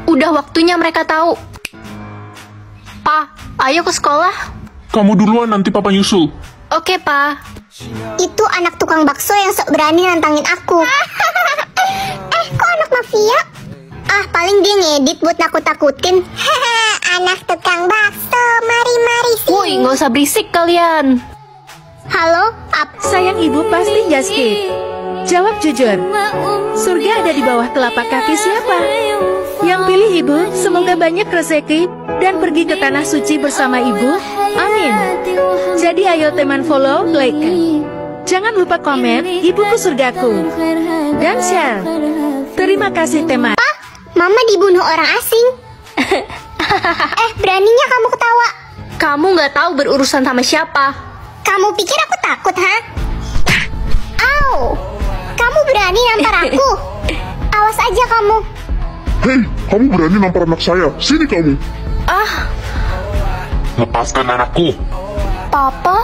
Udah waktunya mereka tahu. Pa, ayo ke sekolah. Kamu duluan, nanti papa nyusul. Oke, Pa. Itu anak tukang bakso yang sok berani nantangin aku. Kok anak mafia? Paling dia ngedit buat nakut-takutin. Anak tukang bakso, mari-mari sini. Woi, nggak usah berisik kalian. Halo, Sayang ibu pasti just skip. Jawab jujur. Surga ada di bawah telapak kaki siapa? Yang pilih ibu, semoga banyak rezeki dan pergi ke tanah suci bersama ibu. Amin. Jadi ayo teman follow, like. Jangan lupa komen, ibuku surgaku. Dan share. Terima kasih teman. Mama dibunuh orang asing. Beraninya kamu ketawa. Kamu nggak tahu berurusan sama siapa. Kamu pikir aku takut, ha? Au! Kamu berani nampar aku? Awas aja kamu. Hei, kamu berani nampar anak saya. Sini kamu. Ah, Lepaskan anakku. Papa?